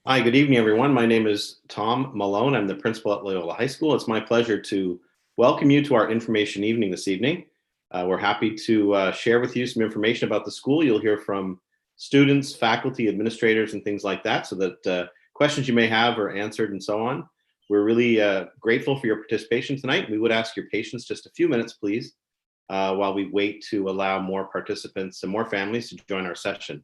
Hi, good evening, everyone. My name is Tom Malone. I'm the principal at Loyola High School. It's my pleasure to welcome you to our information evening this evening. We're happy to share with you some information about the school. You'll hear from students, faculty, administrators, and things like that, so that questions you may have are answered and so on. We're really grateful for your participation tonight. We would ask your patience just a few minutes, please, while we wait to allow more participants and more families to join our session.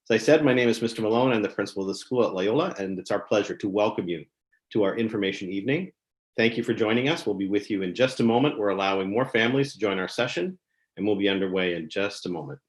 As I said, my name is Mr. Malone. I'm the principal of the school at Loyola, and it's our pleasure to welcome you to our information evening. Thank you for joining us. We'll be with you in just a moment. We're allowing more families to join our session, and we'll be underway in just a moment.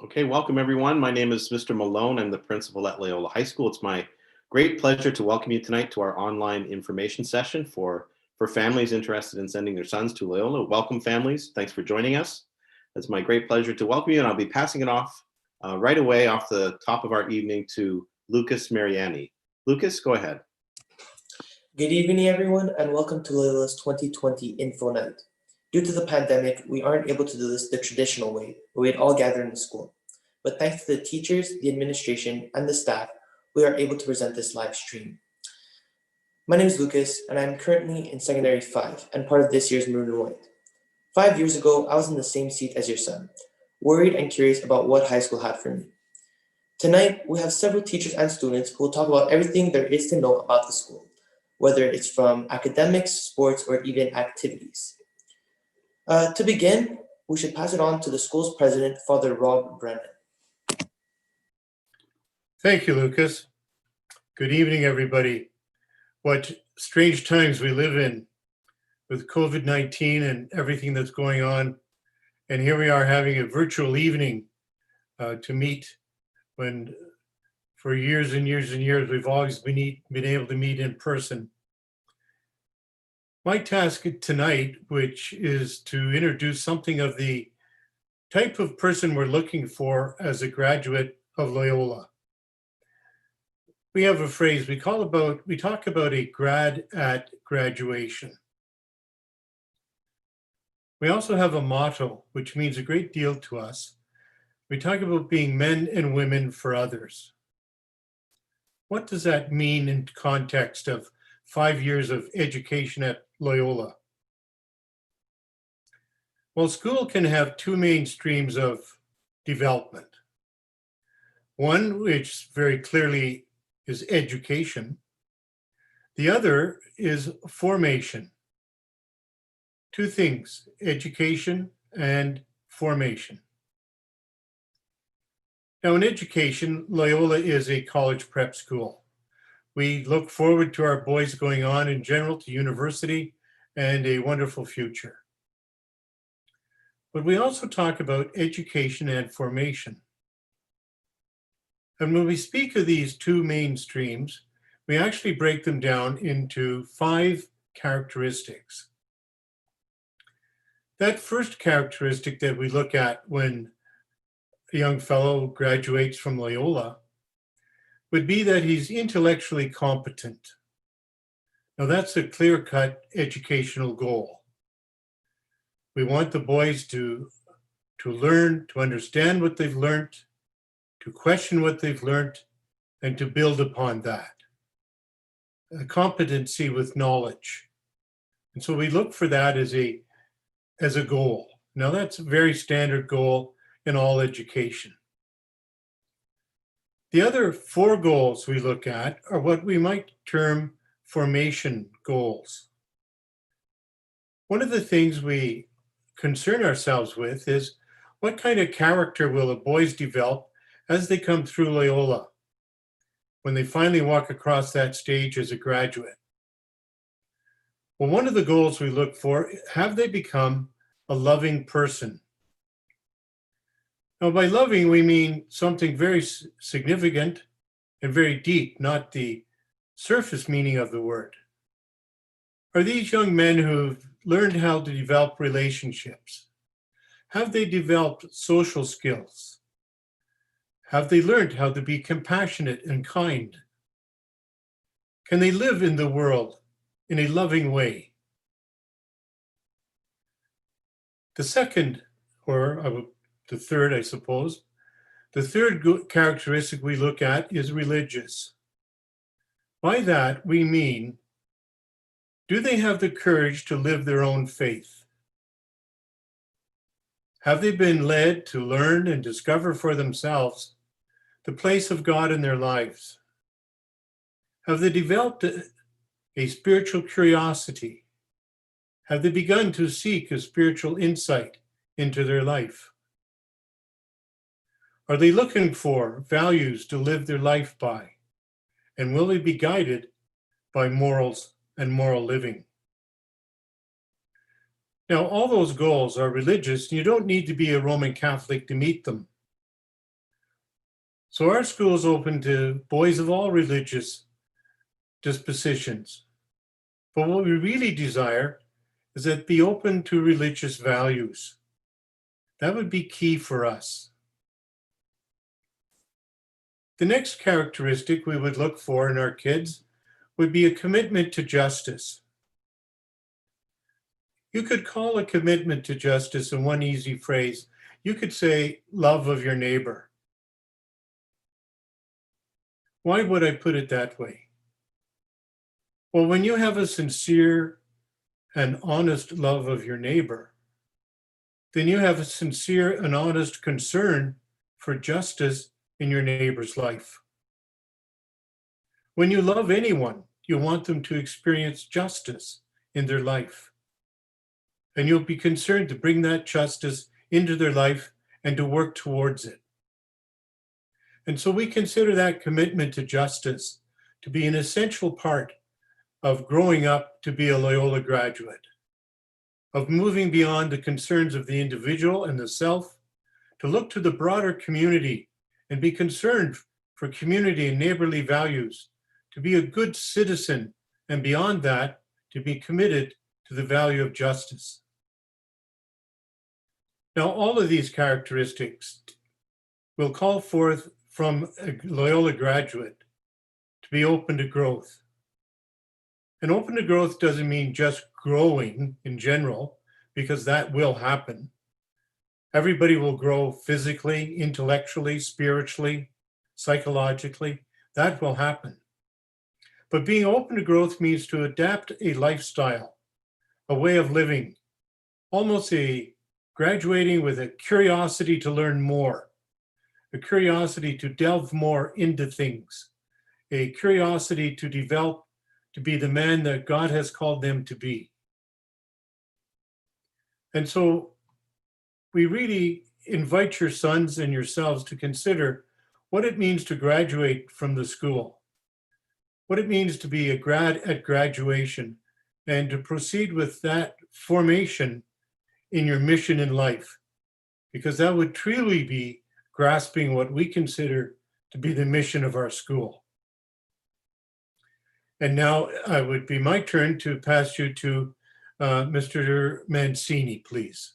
Okay, welcome everyone. My name is Mr. Malone. I'm the principal at Loyola High School. It's my great pleasure to welcome you tonight to our online information session for families interested in sending their sons to Loyola. Welcome families. Thanks for joining us. It's my great pleasure to welcome you, and I'll be passing it off right away off the top of our evening to Lucas Mariani. Lucas, go ahead. Good evening, everyone, and welcome to Loyola's 2020 Info Night. Due to the pandemic, we aren't able to do this the traditional way, where we'd all gather in the school. But thanks to the teachers, the administration, and the staff, we are able to present this live stream. My name is Lucas, and I'm currently in Secondary 5 and part of this year's Maroon and White. 5 years ago, I was in the same seat as your son, worried and curious about what high school had for me. Tonight, we have several teachers and students who will talk about everything there is to know about the school, whether it's from academics, sports, or even activities. To begin, we should pass it on to the school's president, Father Rob Brennan. Thank you, Lucas. Good evening, everybody. What strange times we live in with COVID-19 and everything that's going on. And here we are having a virtual evening to meet when for years and years and years, we've always been able to meet in person. My task tonight, which is to introduce something of the type of person we're looking for as a graduate of Loyola. We have a phrase we talk about a grad at graduation. We also have a motto, which means a great deal to us. We talk about being men and women for others. What does that mean in context of 5 years of education at Loyola? Well, school can have two main streams of development. One, which very clearly is education. The other is formation. Two things, education and formation. Now in education, Loyola is a college prep school. We look forward to our boys going on in general to university and a wonderful future. But we also talk about education and formation. And when we speak of these two main streams, we actually break them down into 5 characteristics. That first characteristic that we look at when a young fellow graduates from Loyola would be that he's intellectually competent. Now that's a clear-cut educational goal. We want the boys to learn, to understand what they've learned, to question what they've learned, and to build upon that. A competency with knowledge. And so we look for that as a goal. Now that's a very standard goal in all education. The other 4 goals we look at are what we might term formation goals. One of the things we concern ourselves with is what kind of character will the boys develop as they come through Loyola when they finally walk across that stage as a graduate. Well, one of the goals we look for, have they become a loving person? Now, by loving, we mean something very significant and very deep, not the surface meaning of the word. Are these young men who've learned how to develop relationships? Have they developed social skills? Have they learned how to be compassionate and kind? Can they live in the world in a loving way? The second, the third, I suppose, the third characteristic we look at is religious. By that, we mean, do they have the courage to live their own faith? Have they been led to learn and discover for themselves the place of God in their lives? Have they developed a spiritual curiosity? Have they begun to seek a spiritual insight into their life? Are they looking for values to live their life by? And will they be guided by morals and moral living? Now, all those goals are religious, and you don't need to be a Roman Catholic to meet them. So our school is open to boys of all religious dispositions. But what we really desire is that be open to religious values. That would be key for us. The next characteristic we would look for in our kids would be a commitment to justice. You could call a commitment to justice in one easy phrase. You could say, love of your neighbor. Why would I put it that way? Well, when you have a sincere and honest love of your neighbor, then you have a sincere and honest concern for justice in your neighbor's life. When you love anyone, you want them to experience justice in their life. And you'll be concerned to bring that justice into their life and to work towards it. And so we consider that commitment to justice to be an essential part of growing up to be a Loyola graduate, of moving beyond the concerns of the individual and the self, to look to the broader community and be concerned for community and neighborly values, to be a good citizen, and beyond that, to be committed to the value of justice. Now, all of these characteristics will call forth from a Loyola graduate to be open to growth. And open to growth doesn't mean just growing in general, because that will happen. Everybody will grow physically, intellectually, spiritually, psychologically. That will happen. But being open to growth means to adapt a lifestyle, a way of living, almost a graduating with a curiosity to learn more, a curiosity to delve more into things, a curiosity to develop to be the man that God has called them to be. And so we really invite your sons and yourselves to consider what it means to graduate from the school, what it means to be a grad at graduation, and to proceed with that formation in your mission in life, because that would truly be grasping what we consider to be the mission of our school. And now it would be my turn to pass you to Mr. Mancini, please.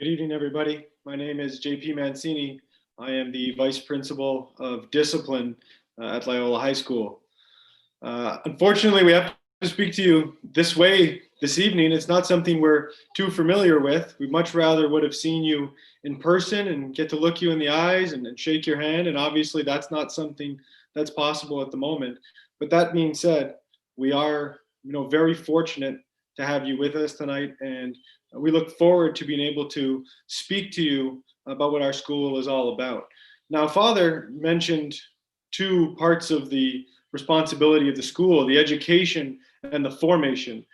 Good evening, everybody. My name is JP Mancini. I am the Vice Principal of Discipline at Loyola High School. Unfortunately, we have to speak to you this way this evening. It's not something we're too familiar with. We much rather would have seen you in person and get to look you in the eyes and shake your hand. And obviously that's not something that's possible at the moment. But that being said, we are, very fortunate to have you with us tonight. And we look forward to being able to speak to you about what our school is all about. Now, Father mentioned two parts of the responsibility of the school, the education and the formation.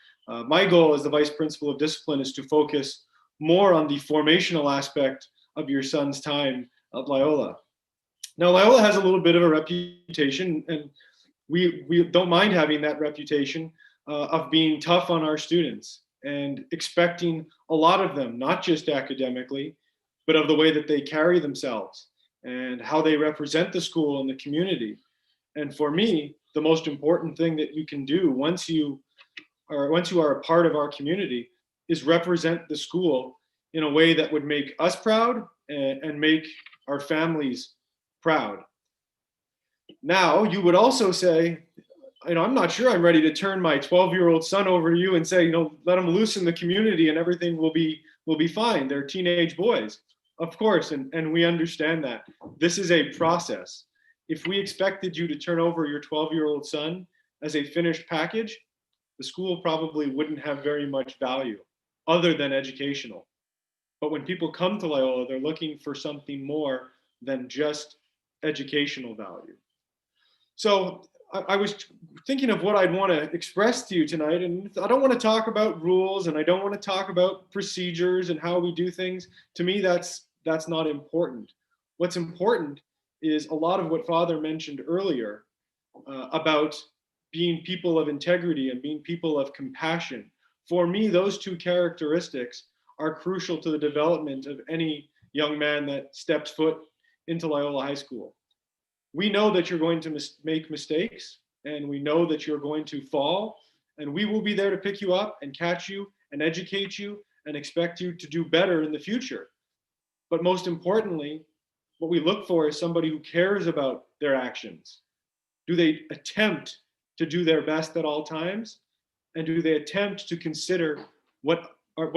My goal as the Vice Principal of Discipline is to focus more on the formational aspect of your son's time at Loyola. Now, Loyola has a little bit of a reputation, and we don't mind having that reputation of being tough on our students and expecting a lot of them, not just academically, but of the way that they carry themselves and how they represent the school and the community. And for me, the most important thing that you can do once you are a part of our community is represent the school in a way that would make us proud and make our families proud. Now, you would also say, I'm not sure I'm ready to turn my 12-year-old son over to you and say, let him loose in the community and everything will be fine. They're teenage boys. Of course, and we understand that. This is a process. If we expected you to turn over your 12-year-old son as a finished package, the school probably wouldn't have very much value other than educational. But when people come to Loyola, they're looking for something more than just educational value. So I was thinking of what I'd want to express to you tonight, and I don't want to talk about rules, and I don't want to talk about procedures and how we do things. To me, that's not important. What's important is a lot of what Father mentioned earlier about being people of integrity and being people of compassion. For me, those two characteristics are crucial to the development of any young man that steps foot into Loyola High School. We know that you're going to make mistakes, and we know that you're going to fall, and we will be there to pick you up and catch you and educate you and expect you to do better in the future. But most importantly, what we look for is somebody who cares about their actions. Do they attempt to do their best at all times? And do they attempt to consider what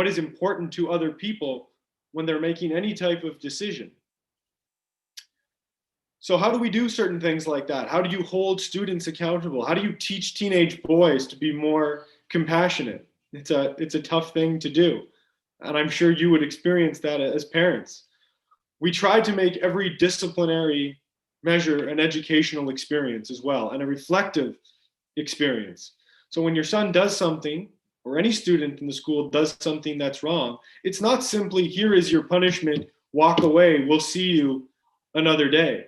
is important to other people when they're making any type of decision? So how do we do certain things like that? How do you hold students accountable? How do you teach teenage boys to be more compassionate? It's a tough thing to do. And I'm sure you would experience that as parents. We try to make every disciplinary measure an educational experience as well, and a reflective experience. So when your son does something, or any student in the school does something that's wrong, it's not simply, here is your punishment, walk away, we'll see you another day.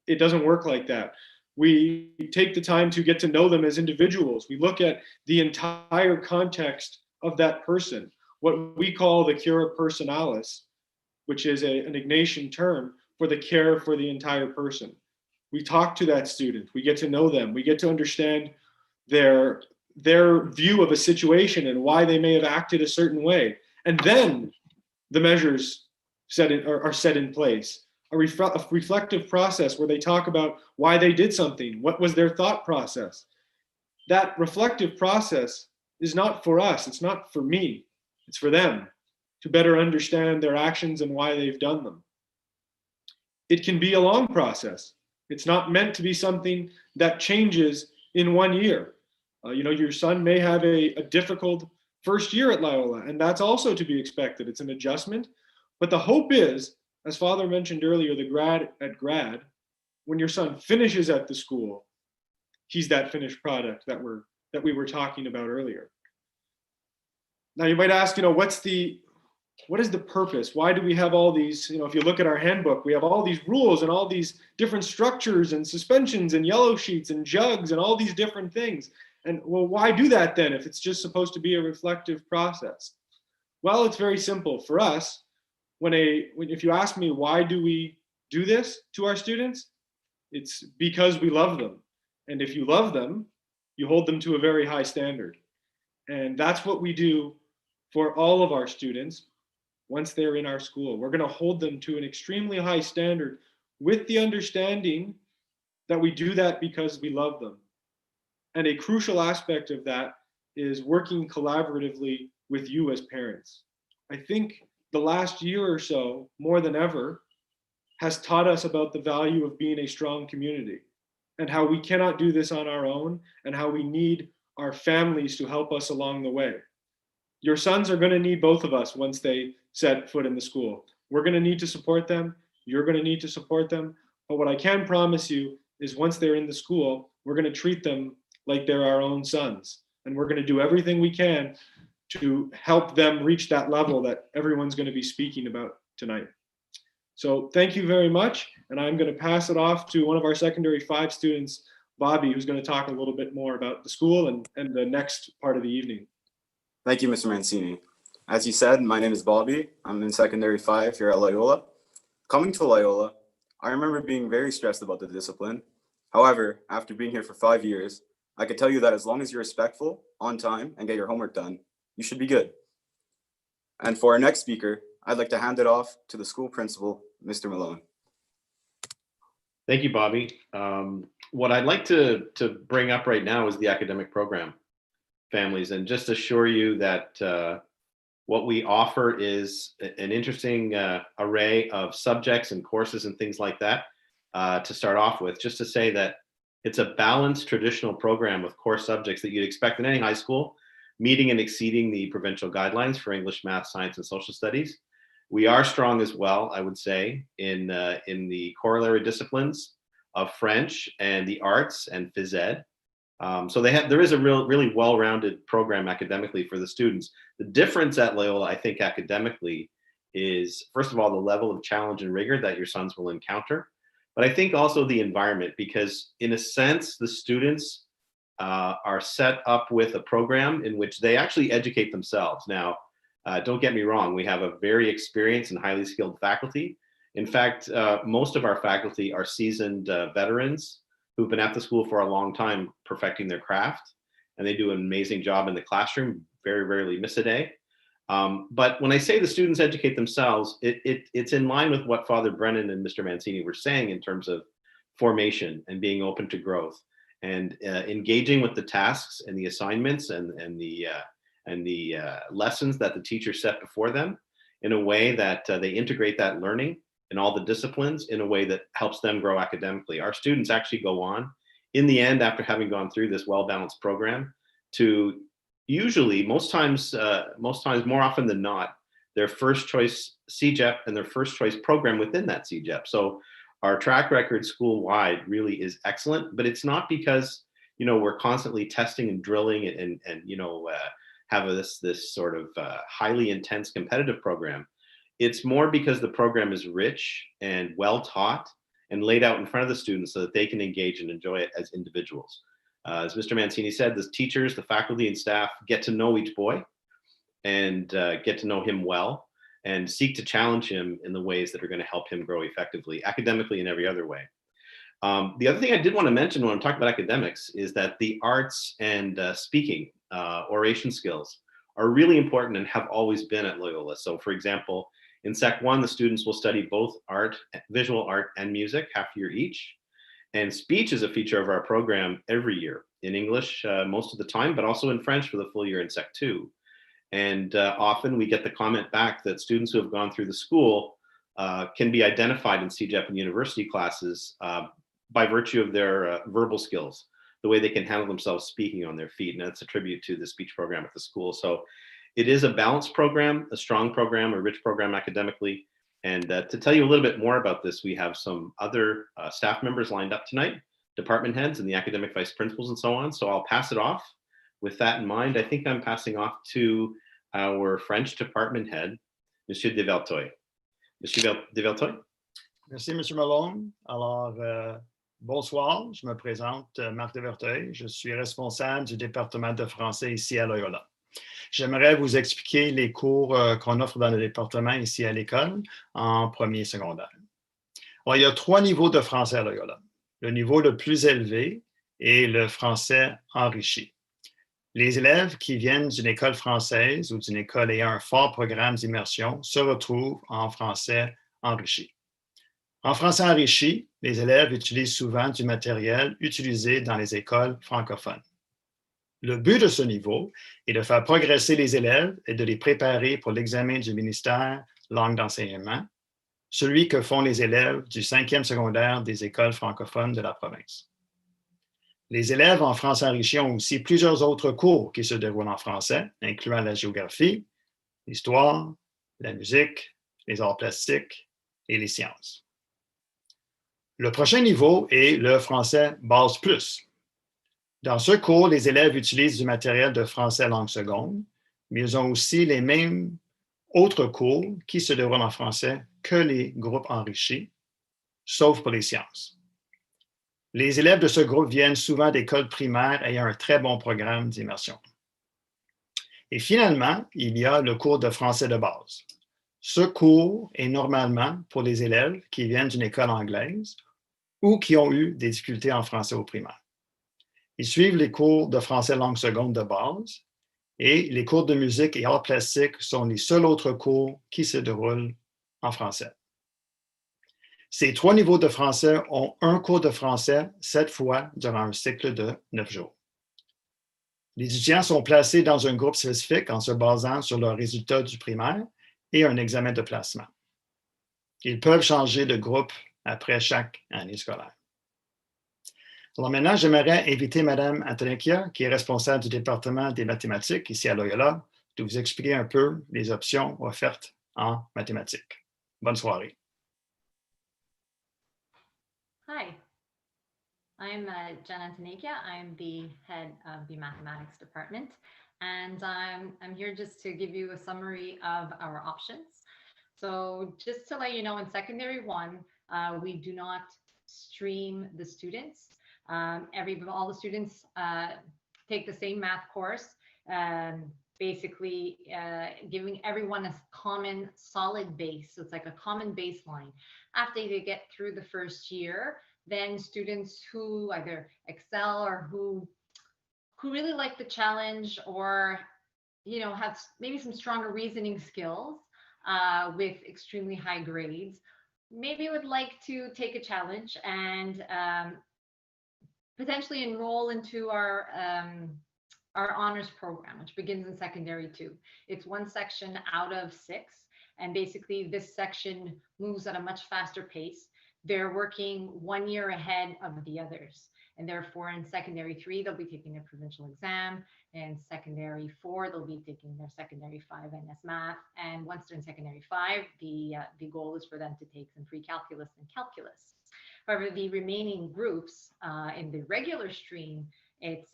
It doesn't work like that. We take the time to get to know them as individuals. We look at the entire context of that person, what we call the cura personalis, which is an Ignatian term for the care for the entire person. We talk to that student, we get to know them, we get to understand their view of a situation and why they may have acted a certain way. And then the measures are set in place. A reflective process where they talk about why they did something, what was their thought process. That reflective process is not for us, it's not for me, it's for them to better understand their actions and why they've done them. It can be a long process. It's not meant to be something that changes in 1 year. Your son may have a difficult first year at Loyola, and that's also to be expected. It's an adjustment. But the hope is, as Father mentioned earlier, the grad, when your son finishes at the school, he's that finished product that we were talking about earlier. Now you might ask, what is the purpose? Why do we have all these, if you look at our handbook, we have all these rules and all these different structures and suspensions and yellow sheets and jugs and all these different things. And well, why do that then if it's just supposed to be a reflective process? Well, it's very simple. For us, if you ask me why do we do this to our students, it's because we love them. And if you love them, you hold them to a very high standard. And that's what we do for all of our students once they're in our school. We're going to hold them to an extremely high standard with the understanding that we do that because we love them. And a crucial aspect of that is working collaboratively with you as parents. I think the last year or so, more than ever, has taught us about the value of being a strong community and how we cannot do this on our own and how we need our families to help us along the way. Your sons are going to need both of us once they set foot in the school. We're going to need to support them. You're going to need to support them. But what I can promise you is once they're in the school, we're going to treat them like they're our own sons. And we're going to do everything we can to help them reach that level that everyone's going to be speaking about tonight. So thank you very much. And I'm going to pass it off to one of our secondary 5 students, Bobby, who's going to talk a little bit more about the school and the next part of the evening. Thank you, Mr. Mancini. As you said, my name is Bobby. I'm in secondary 5 here at Loyola. Coming to Loyola, I remember being very stressed about the discipline. However, after being here for 5 years, I could tell you that as long as you're respectful, on time, and get your homework done, you should be good. And for our next speaker, I'd like to hand it off to the school principal, Mr. Malone. Thank you, Bobby. What I'd like to bring up right now is the academic program, families, and just assure you that what we offer is an interesting array of subjects and courses and things like that to start off with. Just to say that it's a balanced traditional program with core subjects that you'd expect in any high school, meeting and exceeding the provincial guidelines for English, math, science, and social studies. We are strong as well, I would say, in the corollary disciplines of French and the arts and phys ed. So there is a really well-rounded program academically for the students. The difference at Loyola, I think, academically is, first of all, the level of challenge and rigor that your sons will encounter. But I think also the environment, because in a sense, the students are set up with a program in which they actually educate themselves. Now, don't get me wrong, we have a very experienced and highly skilled faculty. In fact, most of our faculty are seasoned veterans who've been at the school for a long time perfecting their craft, and they do an amazing job in the classroom, very rarely miss a day. But when I say the students educate themselves, it's in line with what Father Brennan and Mr. Mancini were saying in terms of formation and being open to growth and engaging with the tasks and the assignments and the lessons that the teacher set before them in a way that they integrate that learning in all the disciplines in a way that helps them grow academically. Our students actually go on, in the end, after having gone through this well-balanced program, to usually, most times, more often than not, their first choice CEGEP and their first choice program within that CEGEP. So our track record school-wide really is excellent, but it's not because, we're constantly testing and drilling and have this sort of highly intense competitive program. It's more because the program is rich and well taught and laid out in front of the students so that they can engage and enjoy it as individuals. As Mr. Mancini said, the teachers, the faculty and staff get to know each boy and get to know him well and seek to challenge him in the ways that are going to help him grow effectively, academically and every other way. The other thing I did want to mention when I'm talking about academics is that the arts and speaking, oration skills are really important and have always been at Loyola. So for example, in Sec 1, the students will study both art, visual art and music, half year each. And speech is a feature of our program every year, in English most of the time, but also in French for the full year in Sec 2. And often we get the comment back that students who have gone through the school can be identified in CEGEP and university classes by virtue of their verbal skills, the way they can handle themselves speaking on their feet. And that's a tribute to the speech program at the school. So it is a balanced program, a strong program, a rich program academically. And to tell you a little bit more about this, we have some other staff members lined up tonight, department heads and the academic vice principals and so on. So I'll pass it off. With that in mind, I think I'm passing off to our French department head, Monsieur Develtoy. Monsieur Develtoy. Merci, M. Malone. Alors, bonsoir, je me présente, Marc Deverteuil. Je suis responsable du département de français ici à Loyola. J'aimerais vous expliquer les cours qu'on offre dans le département ici à l'école en premier secondaire. Alors, il y a 3 niveaux de français à Loyola. Le niveau le plus élevé est le français enrichi. Les élèves qui viennent d'une école française ou d'une école ayant un fort programme d'immersion se retrouvent en français enrichi. En français enrichi, les élèves utilisent souvent du matériel utilisé dans les écoles francophones. Le but de ce niveau est de faire progresser les élèves et de les préparer pour l'examen du ministère langue d'enseignement, celui que font les élèves du 5e secondaire des écoles francophones de la province. Les élèves en français enrichi ont aussi plusieurs autres cours qui se déroulent en français, incluant la géographie, l'histoire, la musique, les arts plastiques et les sciences. Le prochain niveau est le français base plus. Dans ce cours, les élèves utilisent du matériel de français langue seconde, mais ils ont aussi les mêmes autres cours qui se déroulent en français que les groupes enrichis, sauf pour les sciences. Les élèves de ce groupe viennent souvent d'écoles primaires ayant un très bon programme d'immersion. Et finalement, il y a le cours de français de base. Ce cours est normalement pour les élèves qui viennent d'une école anglaise ou qui ont eu des difficultés en français au primaire. Ils suivent les cours de français langue seconde de base Et les cours de musique et arts plastiques sont les seuls autres cours qui se déroulent en français. Ces 3 niveaux de français ont un cours de français 7 fois durant un cycle de 9 jours. Les étudiants sont placés dans un groupe spécifique en se basant sur leurs résultats du primaire et un examen de placement. Ils peuvent changer de groupe après chaque année scolaire. Alors maintenant, j'aimerais inviter Mme Antonekia, qui est responsable du département des mathématiques ici à Loyola, de vous expliquer un peu les options offertes en mathématiques. Bonne soirée. Hi, I'm Jen Antonekia. I'm the head of the mathematics department, and I'm here just to give you a summary of our options. So just to let you know, in secondary 1, we do not stream the students. All the students take the same math course, basically giving everyone a common solid base. So it's like a common baseline. After they get through the first year, then students who either excel or who really like the challenge, or have maybe some stronger reasoning skills with extremely high grades, maybe would like to take a challenge and potentially enroll into our honors program, which begins in secondary 2. It's 1 section out of 6, and basically this section moves at a much faster pace. They're working 1 year ahead of the others, and therefore in secondary 3 they'll be taking their provincial exam, and secondary 4 they'll be taking their secondary 5 NS math, and once they're in secondary 5, the goal is for them to take some pre-calculus and calculus. However, the remaining groups in the regular stream, it's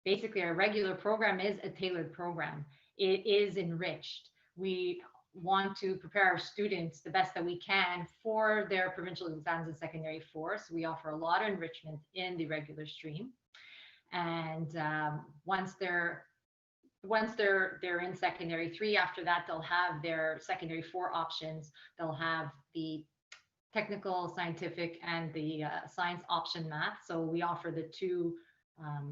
basically our regular program is a tailored program. It is enriched. We want to prepare our students the best that we can for their provincial exams in secondary 4. So we offer a lot of enrichment in the regular stream. And once they're in secondary 3, after that, they'll have their secondary 4 options. They'll have the technical, scientific, and the science option math. So we offer the 2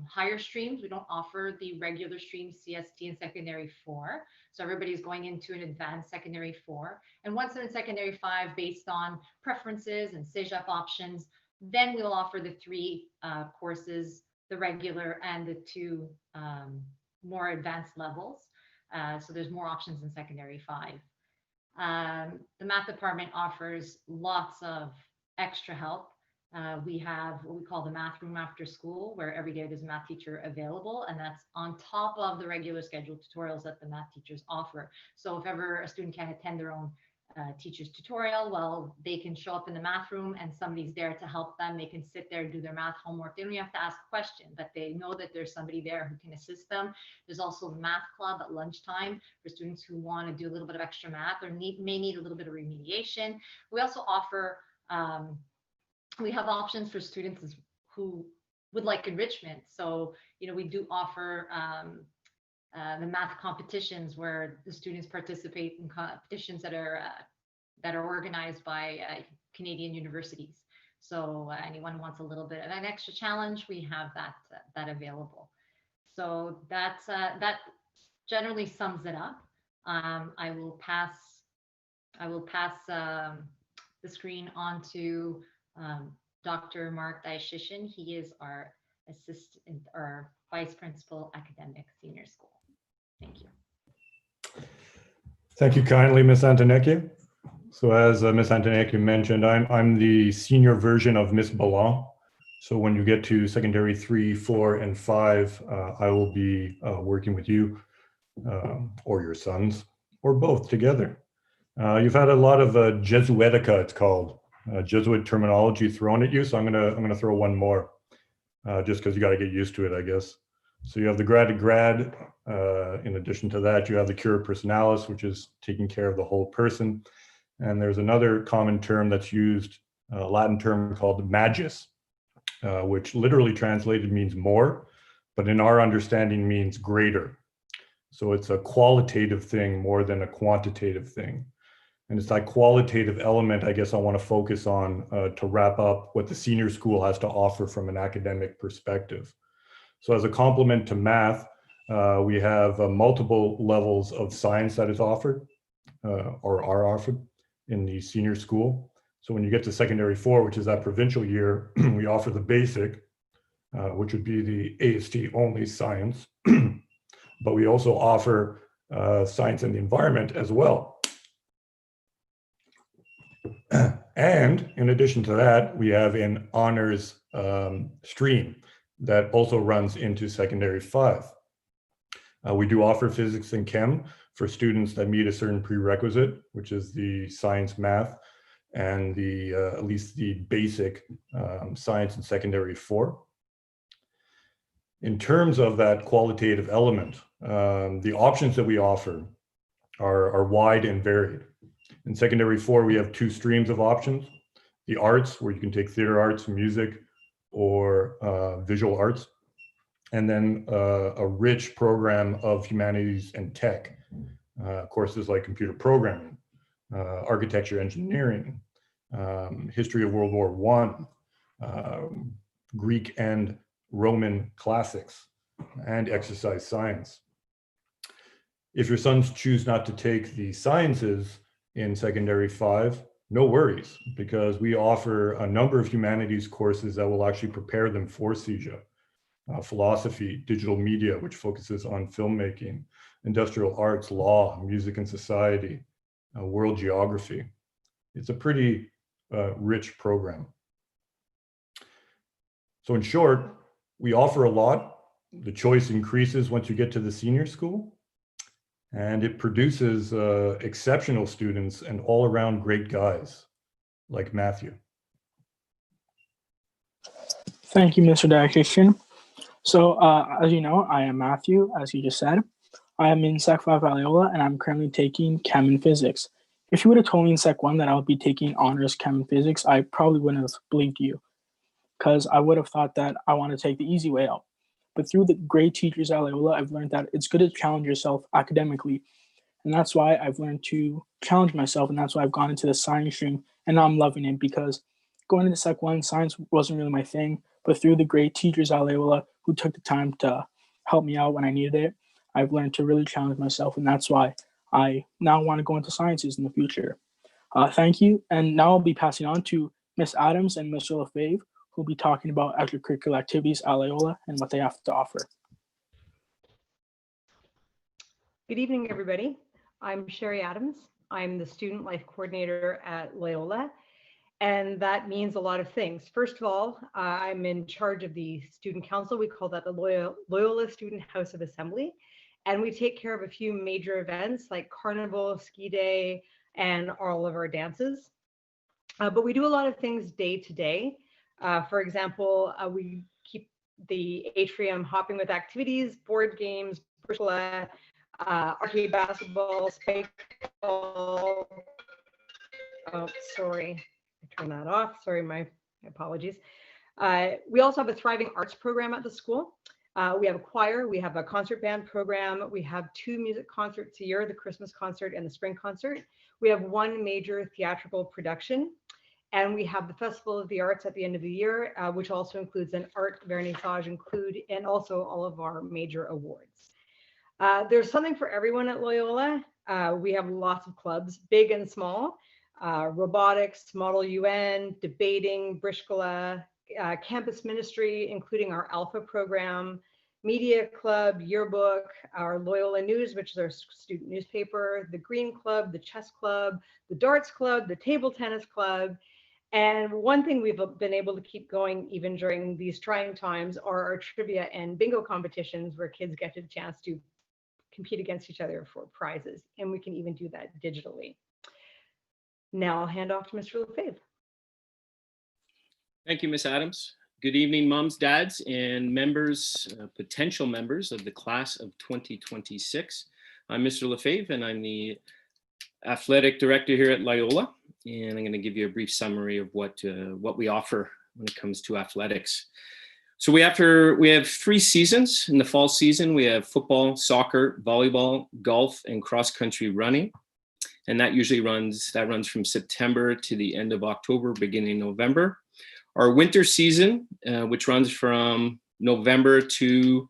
higher streams. We don't offer the regular stream CST in secondary 4. So everybody's going into an advanced secondary 4. And once they're in secondary 5, based on preferences and CEGEP options, then we'll offer the 3 courses, the regular and the 2 more advanced levels. So there's more options in secondary 5. The math department offers lots of extra help. We have what we call the math room after school, where every day there's a math teacher available, and that's on top of the regular scheduled tutorials that the math teachers offer. So if ever a student can't attend their own teacher's tutorial, well, they can show up in the math room and somebody's there to help them. They can sit there, do their math homework. They don't even have to ask a question, but they know that there's somebody there who can assist them. There's also the math club at lunchtime for students who want to do a little bit of extra math or may need a little bit of remediation. We also offer we have options for students who would like enrichment. So, we do offer the math competitions where the students participate in competitions that are organized by Canadian universities. So anyone wants a little bit of an extra challenge, we have that available. So that generally sums it up. I will pass the screen on to Dr. Mark Daishishin. He is our assistant or vice principal academic senior school. Thank you. Thank you kindly, Ms. Antonekia. So as Ms. Antonekia mentioned, I'm the senior version of Ms. Ballon. So when you get to secondary 3, 4, and 5, I will be working with you or your sons or both together. You've had a lot of Jesuitica, it's called, Jesuit terminology thrown at you. So I'm gonna throw one more just because you got to get used to it, I guess. So you have the grad. In addition to that, you have the cura personalis, which is taking care of the whole person. And there's another common term that's used, a Latin term called magis, which literally translated means more, but in our understanding means greater. So it's a qualitative thing more than a quantitative thing. And it's that qualitative element, I guess I want to focus on to wrap up what the senior school has to offer from an academic perspective. So as a complement to math, We have multiple levels of science that is offered or are offered in the senior school. So when you get to secondary 4, which is that provincial year, we offer the basic, which would be the AST only science, but we also offer science and the environment as well. And in addition to that, we have an honors stream that also runs into secondary 5. We do offer physics and chem for students that meet a certain prerequisite, which is the science, math, and the at least the basic science in secondary 4. In terms of that qualitative element, the options that we offer are wide and varied. In secondary 4, we have 2 streams of options: the arts, where you can take theater arts, music, or visual arts, and then a rich program of humanities and tech, courses like computer programming, architecture, engineering, history of World War I, Greek and Roman classics, and exercise science. If your sons choose not to take the sciences in secondary 5, no worries, because we offer a number of humanities courses that will actually prepare them for CEGA. Philosophy, digital media, which focuses on filmmaking, industrial arts, law, music and society, world geography. It's a pretty rich program. So in short, we offer a lot. The choice increases once you get to the senior school, and it produces exceptional students and all around great guys like Matthew. Thank you, Mr. Dietitian. So as you know, I am Matthew, as you just said. I am in Sec 5 at Loyola, and I'm currently taking Chem and Physics. If you would have told me in Sec 1 that I would be taking honors Chem and Physics, I probably wouldn't have believed you, because I would have thought that I want to take the easy way out. But through the great teachers at Loyola, I've learned that it's good to challenge yourself academically. And that's why I've learned to challenge myself, and that's why I've gone into the science stream, and now I'm loving it, because going into Sec 1, science wasn't really my thing. But through the great teachers at Loyola who took the time to help me out when I needed it, I've learned to really challenge myself, and that's why I now want to go into sciences in the future. Thank you. And now I'll be passing on to Ms. Adams and Mr. Lefebvre, who'll be talking about extracurricular activities at Loyola and what they have to offer. Good evening, everybody. I'm Sherry Adams. I'm the Student Life Coordinator at Loyola, and that means a lot of things. First of all, I'm in charge of the Student Council. We call that the Loyola Student House of Assembly, and we take care of a few major events like Carnival, Ski Day, and all of our dances. But we do a lot of things day to day. For example, we keep the atrium hopping with activities, board games, arcade basketball, spike ball. Oh, sorry, I turned that off. Sorry, my apologies. We also have a thriving arts program at the school. We have a choir, we have a concert band program, we have 2 music concerts a year, the Christmas concert and the spring concert. We have 1 major theatrical production, and we have the Festival of the Arts at the end of the year, which also includes an art vernissage and also all of our major awards. There's something for everyone at Loyola. We have lots of clubs, big and small, robotics, Model UN, debating, Brishkola, campus ministry, including our Alpha program, media club, yearbook, our Loyola News, which is our student newspaper, the Green Club, the Chess Club, the Darts Club, the Table Tennis Club. And one thing we've been able to keep going even during these trying times are our trivia and bingo competitions, where kids get a chance to compete against each other for prizes. And we can even do that digitally. Now I'll hand off to Mr. Lefebvre. Thank you, Ms. Adams. Good evening, moms, dads, and members, potential members of the class of 2026. I'm Mr. Lefebvre, and I'm the athletic director here at Loyola. And I'm going to give you a brief summary of what we offer when it comes to athletics. So we have 3 seasons. In the fall season, we have football, soccer, volleyball, golf, and cross-country running. And that usually runs from September to the end of October, beginning November. Our winter season, which runs from November to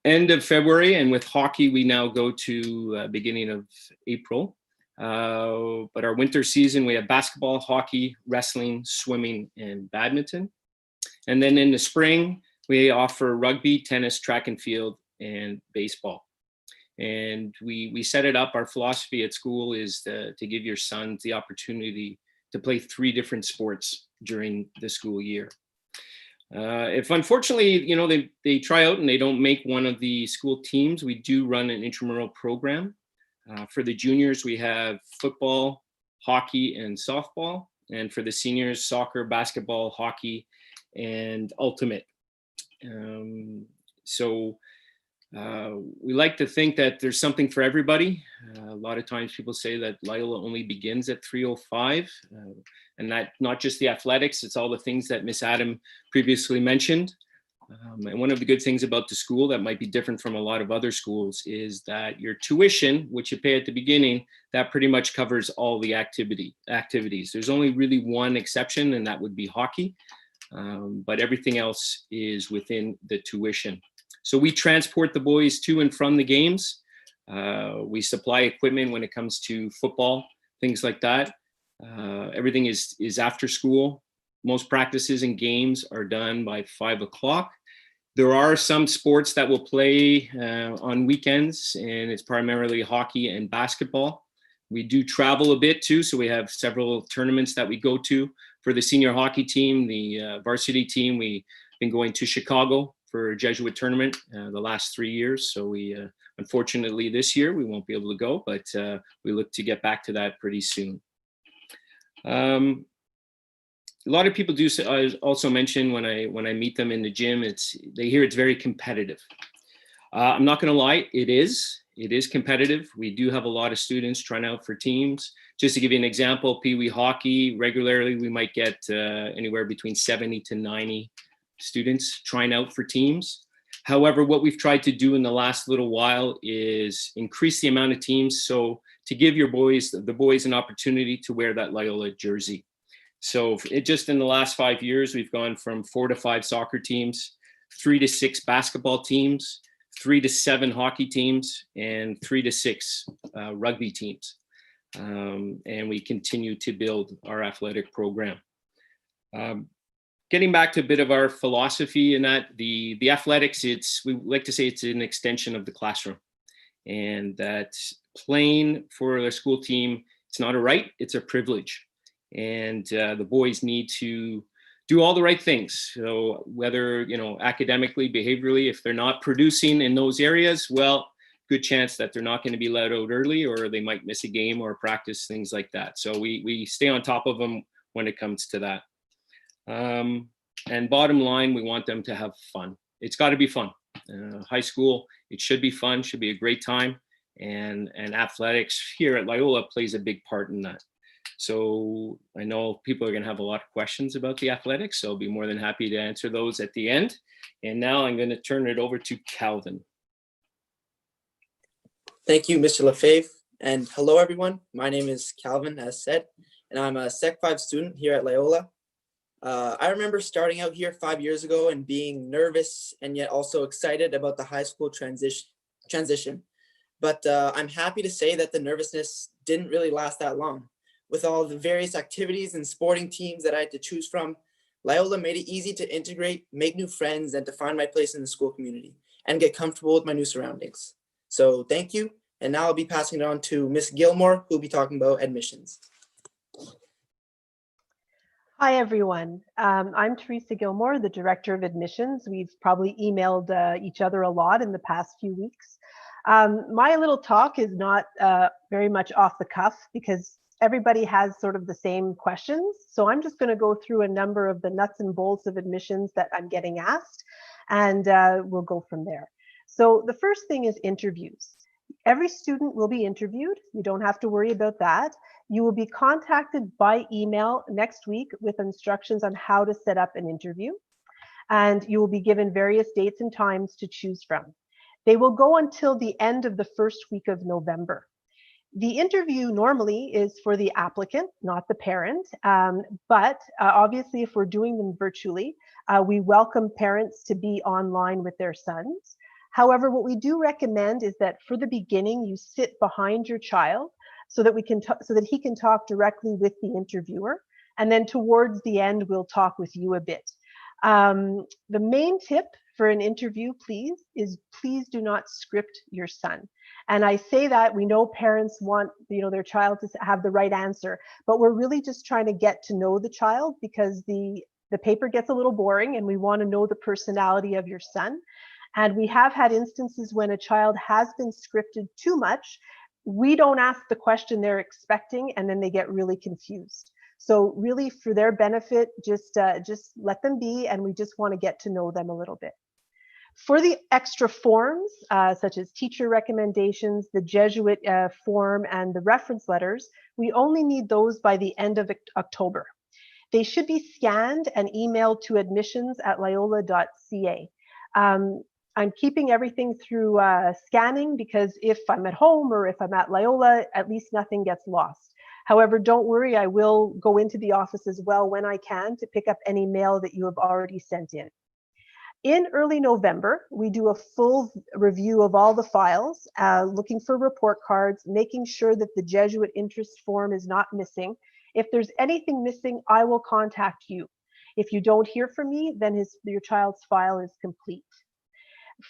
end of February, and with hockey, we now go to beginning of April. But our winter season, we have basketball, hockey, wrestling, swimming, and badminton. And then in the spring, we offer rugby, tennis, track and field, and baseball. And we set it up. Our philosophy at school is to give your sons the opportunity to play 3 different sports during the school year. If unfortunately, they try out and they don't make one of the school teams, we do run an intramural program. For the juniors, we have football, hockey, and softball. And for the seniors, soccer, basketball, hockey, and ultimate. We like to think that there's something for everybody. A lot of times people say that Loyola only begins at 3:05, and that not just the athletics, it's all the things that Miss Adam previously mentioned. And one of the good things about the school that might be different from a lot of other schools is that your tuition, which you pay at the beginning, that pretty much covers all the activities. There's only really one exception, and that would be hockey. But everything else is within the tuition. So we transport the boys to and from the games. We supply equipment when it comes to football, things like that. Everything is after school. Most practices and games are done by 5 o'clock. There are some sports that will play on weekends, and it's primarily hockey and basketball. We do travel a bit too, so we have several tournaments that we go to. For the senior hockey team, the varsity team, we've been going to Chicago for a Jesuit tournament the last 3 years. So we, unfortunately this year, we won't be able to go, but we look to get back to that pretty soon. A lot of people do also mention when I meet them in the gym, they hear it's very competitive. I'm not going to lie, it is competitive. We do have a lot of students trying out for teams. Just to give you an example, Pee Wee hockey, regularly we might get anywhere between 70 to 90 students trying out for teams. However, what we've tried to do in the last little while is increase the amount of teams, so to give the boys an opportunity to wear that Loyola jersey. So just in the last 5 years, we've gone from 4 to 5 soccer teams, 3 to 6 basketball teams, 3 to 7 hockey teams, and 3 to 6 rugby teams. And we continue to build our athletic program. Getting back to a bit of our philosophy in that the athletics, we like to say it's an extension of the classroom, and that playing for a school team, it's not a right, it's a privilege. And the boys need to do all the right things. So whether, academically, behaviorally, if they're not producing in those areas, well, good chance that they're not going to be let out early, or they might miss a game or practice, things like that. So we stay on top of them when it comes to that. And bottom line, we want them to have fun. It's got to be fun. High school, it should be fun, should be a great time. And athletics here at Loyola plays a big part in that. So I know people are going to have a lot of questions about the athletics, so I'll be more than happy to answer those at the end. And now I'm going to turn it over to Calvin. Thank you, Mr. Lefebvre. And hello, everyone. My name is Calvin, as said, and I'm a Sec 5 student here at Loyola. I remember starting out here 5 years ago and being nervous and yet also excited about the high school transition. But I'm happy to say that the nervousness didn't really last that long. With all the various activities and sporting teams that I had to choose from, Loyola made it easy to integrate, make new friends, and to find my place in the school community and get comfortable with my new surroundings. So thank you. And now I'll be passing it on to Miss Gilmore, who'll be talking about admissions. Hi, everyone. I'm Theresa Gilmore, the Director of Admissions. We've probably emailed each other a lot in the past few weeks. My little talk is not very much off the cuff because everybody has sort of the same questions. So I'm just going to go through a number of the nuts and bolts of admissions that I'm getting asked, and we'll go from there. So the first thing is interviews. Every student will be interviewed. You don't have to worry about that. You will be contacted by email next week with instructions on how to set up an interview. And you will be given various dates and times to choose from. They will go until the end of the first week of November. The interview normally is for the applicant, not the parent, but obviously if we're doing them virtually, we welcome parents to be online with their sons. However, what we do recommend is that for the beginning, you sit behind your child so that he can talk directly with the interviewer. And then towards the end, we'll talk with you a bit. The main tip for an interview, please do not script your son. And I say that we know parents want, their child to have the right answer, but we're really just trying to get to know the child, because the paper gets a little boring and we want to know the personality of your son. And we have had instances when a child has been scripted too much. We don't ask the question they're expecting, and then they get really confused. So really, for their benefit, just let them be, and we just want to get to know them a little bit. For the extra forms, such as teacher recommendations, the Jesuit form, and the reference letters, we only need those by the end of October. They should be scanned and emailed to admissions@loyola.ca. I'm keeping everything through scanning, because if I'm at home or if I'm at Loyola, at least nothing gets lost. However, don't worry, I will go into the office as well when I can to pick up any mail that you have already sent in. In early November, we do a full review of all the files, looking for report cards, making sure that the Jesuit interest form is not missing. If there's anything missing, I will contact you. If you don't hear from me, then your child's file is complete.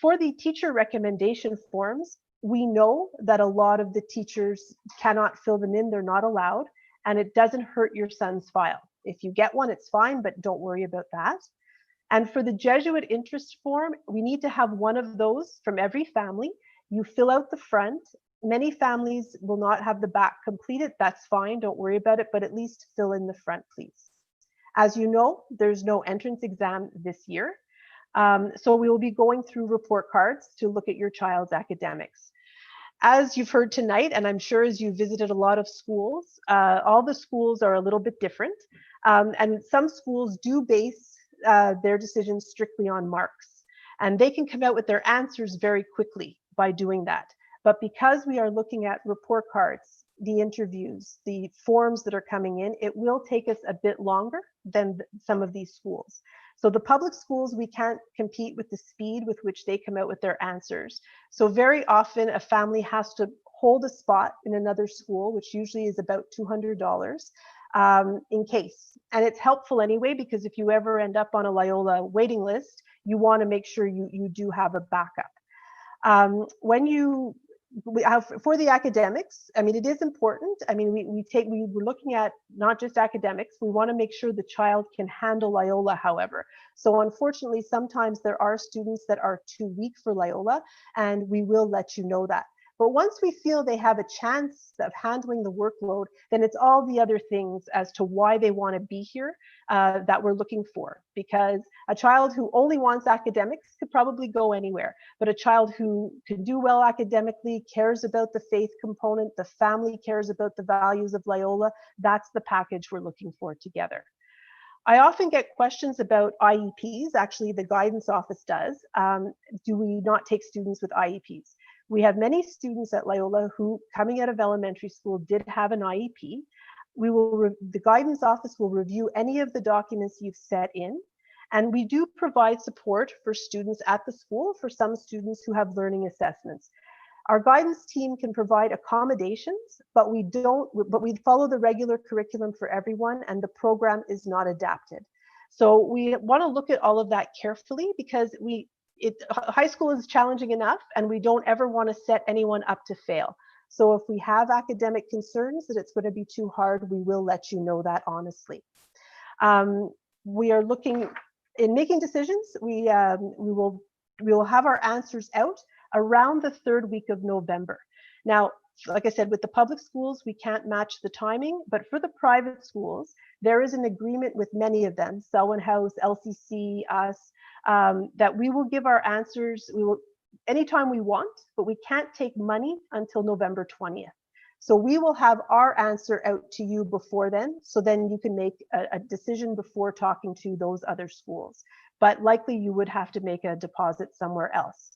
For the teacher recommendation forms, we know that a lot of the teachers cannot fill them in, they're not allowed, and it doesn't hurt your son's file. If you get one, it's fine, but don't worry about that. And for the Jesuit interest form, we need to have one of those from every family. You fill out the front. Many families will not have the back completed. That's fine, don't worry about it, but at least fill in the front, please. As you know, there's no entrance exam this year. So we will be going through report cards to look at your child's academics. As you've heard tonight, and I'm sure as you visited a lot of schools, all the schools are a little bit different. And some schools do base their decisions strictly on marks. And they can come out with their answers very quickly by doing that. But because we are looking at report cards, the interviews, the forms that are coming in, it will take us a bit longer than some of these schools. So the public schools, we can't compete with the speed with which they come out with their answers. So very often a family has to hold a spot in another school, which usually is about $200 in case. And it's helpful anyway, because if you ever end up on a Loyola waiting list, you want to make sure you do have a backup. For the academics, I mean, it is important. I mean, we're looking at not just academics. We want to make sure the child can handle Loyola, however. So unfortunately, sometimes there are students that are too weak for Loyola, and we will let you know that. But once we feel they have a chance of handling the workload, then it's all the other things as to why they want to be here that we're looking for. Because a child who only wants academics could probably go anywhere. But a child who can do well academically, cares about the faith component, the family cares about the values of Loyola, that's the package we're looking for together. I often get questions about IEPs. Actually, the guidance office does. Do we not take students with IEPs? We have many students at Loyola who, coming out of elementary school, did have an IEP. The guidance office will review any of the documents you've set in, and we do provide support for students at the school for some students who have learning assessments. Our guidance team can provide accommodations, but we follow the regular curriculum for everyone, and the program is not adapted. So we want to look at all of that carefully, because high school is challenging enough, and we don't ever want to set anyone up to fail. So if we have academic concerns that it's going to be too hard, we will let you know that honestly. We are looking in making decisions. We will have our answers out around the third week of November. Now, like I said, with the public schools, we can't match the timing, but for the private schools, there is an agreement with many of them, Selwyn House, LCC, us, that we will give our answers anytime we want, but we can't take money until November 20th. So we will have our answer out to you before then, so then you can make a decision before talking to those other schools. But likely you would have to make a deposit somewhere else.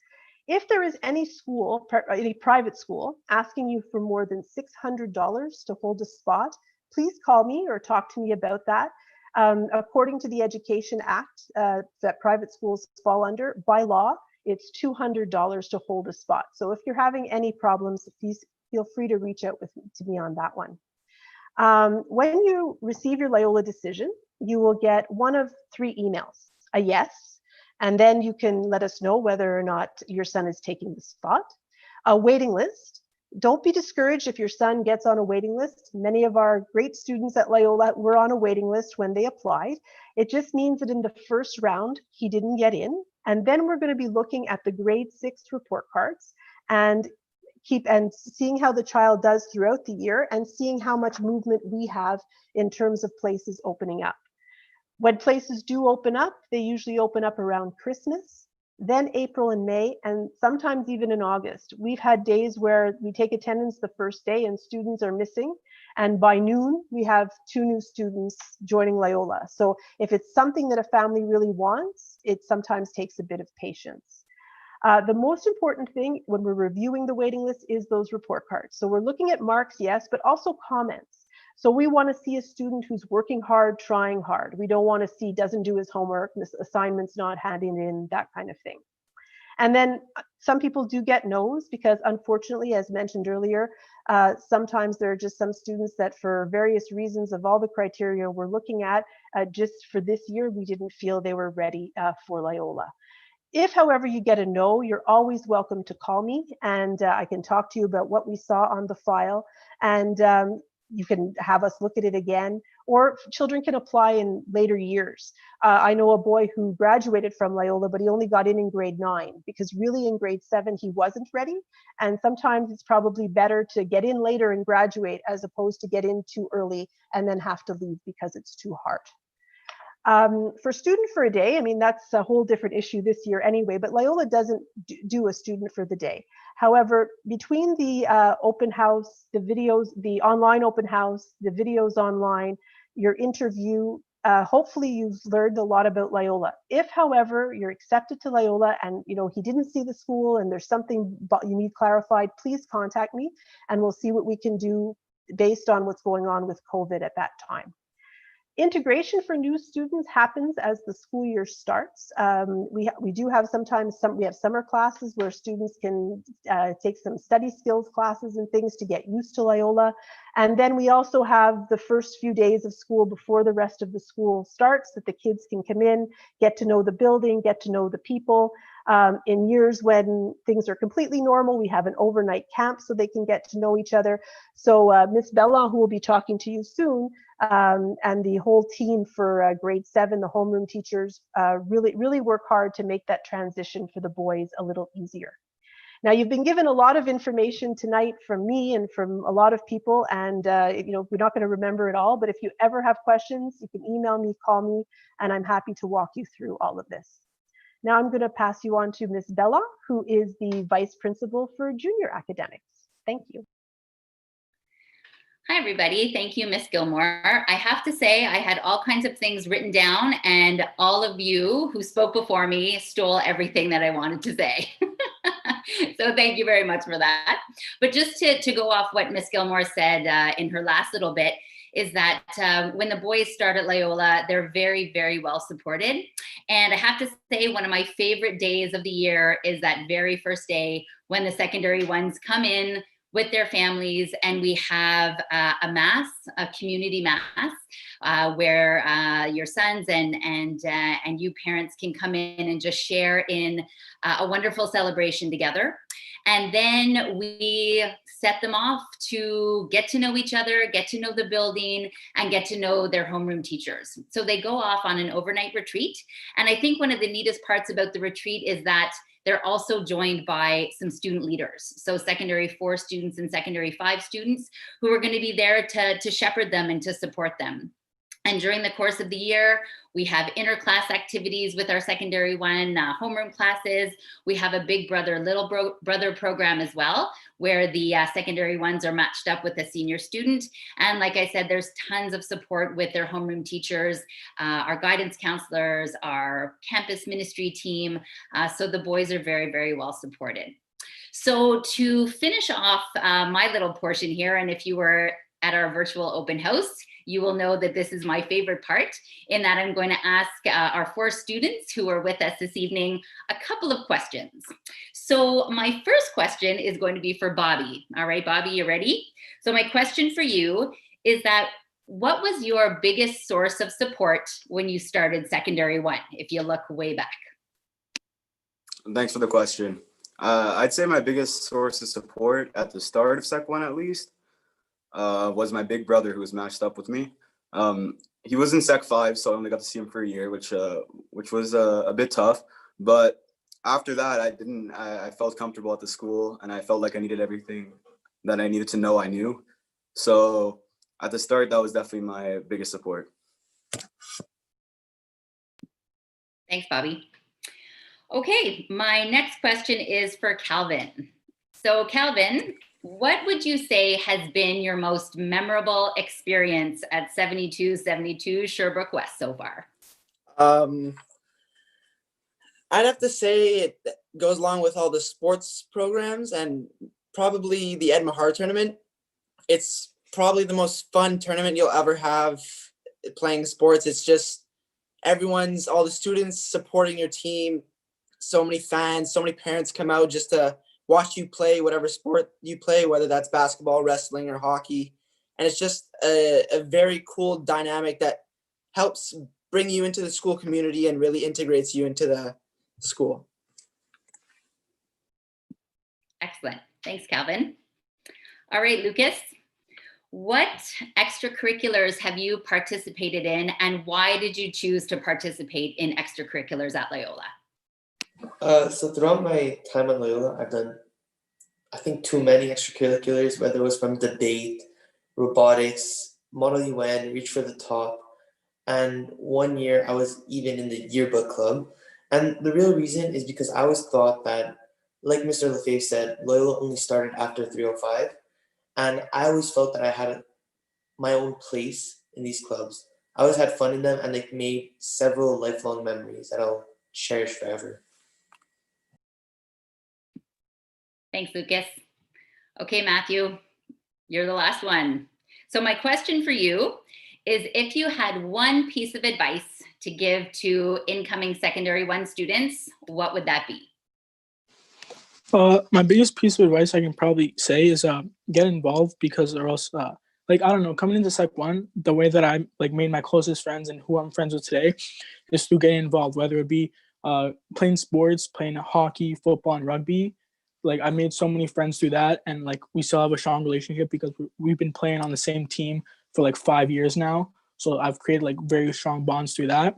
If there is any school, any private school, asking you for more than $600 to hold a spot, please call me or talk to me about that. According to the Education Act that private schools fall under, by law, it's $200 to hold a spot. So if you're having any problems, please feel free to reach out to me on that one. When you receive your Loyola decision, you will get one of 3 emails: a yes, and then you can let us know whether or not your son is taking the spot; a waiting list. Don't be discouraged if your son gets on a waiting list. Many of our great students at Loyola were on a waiting list when they applied. It just means that in the first round, he didn't get in. And then we're going to be looking at the grade 6 report cards and seeing how the child does throughout the year and seeing how much movement we have in terms of places opening up. When places do open up, they usually open up around Christmas, then April and May, and sometimes even in August. We've had days where we take attendance the first day and students are missing, and by noon, we have 2 new students joining Loyola. So if it's something that a family really wants, it sometimes takes a bit of patience. The most important thing when we're reviewing the waiting list is those report cards. So we're looking at marks, yes, but also comments. So we want to see a student who's working hard, trying hard. We don't want to see doesn't do his homework, assignments not handed in, that kind of thing. And then some people do get no's because unfortunately, as mentioned earlier, sometimes there are just some students that for various reasons of all the criteria we're looking at, just for this year, we didn't feel they were ready for Loyola. If, however, you get a no, you're always welcome to call me and I can talk to you about what we saw on the file, and you can have us look at it again, or children can apply in later years. I know a boy who graduated from Loyola, but he only got in grade 9 because really in grade 7 he wasn't ready, and sometimes it's probably better to get in later and graduate as opposed to get in too early and then have to leave because it's too hard. For Student for a Day, I mean, that's a whole different issue this year anyway, but Loyola doesn't do a Student for the Day. However, between the open house, the videos, the online open house, the videos online, your interview, hopefully you've learned a lot about Loyola. If, however, you're accepted to Loyola and he didn't see the school and there's something you need clarified, please contact me and we'll see what we can do based on what's going on with COVID at that time. Integration for new students happens as the school year starts. We do have sometimes we have summer classes where students can take some study skills classes and things to get used to Loyola. And then we also have the first few days of school before the rest of the school starts that the kids can come in, get to know the building, get to know the people. In years when things are completely normal, we have an overnight camp so they can get to know each other. So Miss Bella, who will be talking to you soon, and the whole team for grade 7, the homeroom teachers, really work hard to make that transition for the boys a little easier. Now, you've been given a lot of information tonight from me and from a lot of people, and we're not going to remember it all, but if you ever have questions, you can email me, call me, and I'm happy to walk you through all of this. Now I'm going to pass you on to Miss Bella, who is the Vice Principal for Junior Academics. Thank you. Hi, everybody. Thank you, Miss Gilmore. I have to say I had all kinds of things written down and all of you who spoke before me stole everything that I wanted to say. So thank you very much for that. But just to go off what Miss Gilmore said in her last little bit, is that when the boys start at Loyola, they're very, very well supported. And I have to say one of my favorite days of the year is that very first day when the secondary ones come in with their families and we have a mass, a community mass, where your sons and you parents can come in and just share in a wonderful celebration together. And then we set them off to get to know each other, get to know the building, and get to know their homeroom teachers. So they go off on an overnight retreat. And I think one of the neatest parts about the retreat is that they're also joined by some student leaders. So secondary 4 students and secondary 5 students who are going to be there to shepherd them and to support them. And during the course of the year, we have inter-class activities with our secondary 1 homeroom classes. We have a big brother, little brother program as well, where the secondary 1s are matched up with a senior student. And like I said, there's tons of support with their homeroom teachers, our guidance counselors, our campus ministry team. So the boys are very, very well supported. So to finish off my little portion here, and if you were at our virtual open house, you will know that this is my favorite part, in that I'm going to ask our 4 students who are with us this evening a couple of questions. So my first question is going to be for Bobby. All right, Bobby, you ready? So my question for you is that, what was your biggest source of support when you started secondary 1, if you look way back? Thanks for the question. I'd say my biggest source of support at the start of Sec 1 at least was my big brother, who was matched up with me. He was in Sec 5, so I only got to see him for a year, which was a bit tough. But after that, I felt comfortable at the school, and I felt like I needed everything that I needed to know I knew. So at the start, that was definitely my biggest support. Thanks, Bobby. Okay, my next question is for Calvin. So Calvin, what would you say has been your most memorable experience at 7272 Sherbrooke West so far? I'd have to say it goes along with all the sports programs and probably the Ed Mahar tournament. It's probably the most fun tournament you'll ever have playing sports. It's just all the students supporting your team. So many fans, so many parents come out just to watch you play whatever sport you play, whether that's basketball, wrestling, or hockey. And it's just a very cool dynamic that helps bring you into the school community and really integrates you into the school. Excellent. Thanks, Calvin. All right, Lucas, what extracurriculars have you participated in, and why did you choose to participate in extracurriculars at Loyola? So throughout my time at Loyola, I've done, I think, too many extracurriculars, whether it was from debate, robotics, Model UN, Reach for the Top, and one year I was even in the yearbook club. And the real reason is because I always thought that, like Mr. Lefebvre said, Loyola only started after 305, and I always felt that I had my own place in these clubs. I always had fun in them, and they've made several lifelong memories that I'll cherish forever. Thanks, Lucas. Okay, Matthew, you're the last one. So my question for you is, if you had one piece of advice to give to incoming secondary 1 students, what would that be? My biggest piece of advice I can probably say is get involved, because or else I don't know, coming into Sec 1, the way that I made my closest friends and who I'm friends with today is through getting involved, whether it be playing sports, playing hockey, football, and rugby. I made so many friends through that, and we still have a strong relationship because we've been playing on the same team for 5 years now. So I've created very strong bonds through that,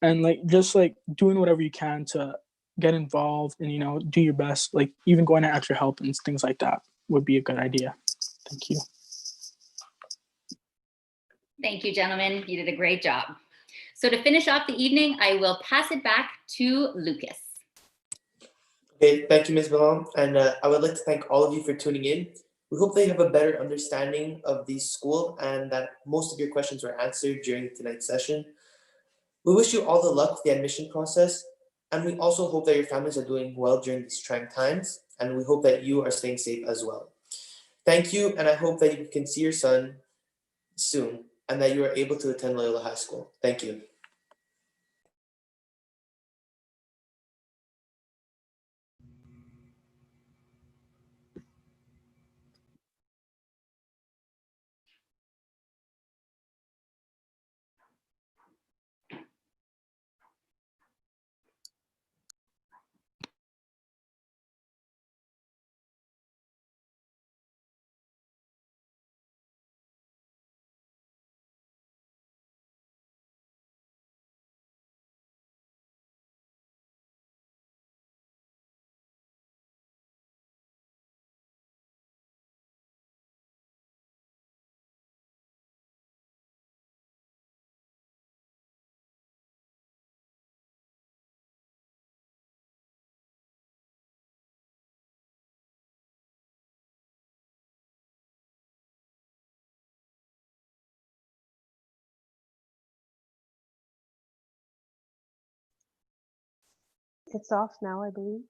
and just doing whatever you can to get involved and do your best. Even going to extra help and things like that would be a good idea. Thank you. Thank you, gentlemen. You did a great job. So to finish off the evening, I will pass it back to Lucas. Okay, thank you, Ms. Ballon. And I would like to thank all of you for tuning in. We hope that you have a better understanding of the school and that most of your questions were answered during tonight's session. We wish you all the luck with the admission process, and we also hope that your families are doing well during these trying times, and we hope that you are staying safe as well. Thank you, and I hope that you can see your son soon and that you are able to attend Loyola High School. Thank you. It's off now, I believe.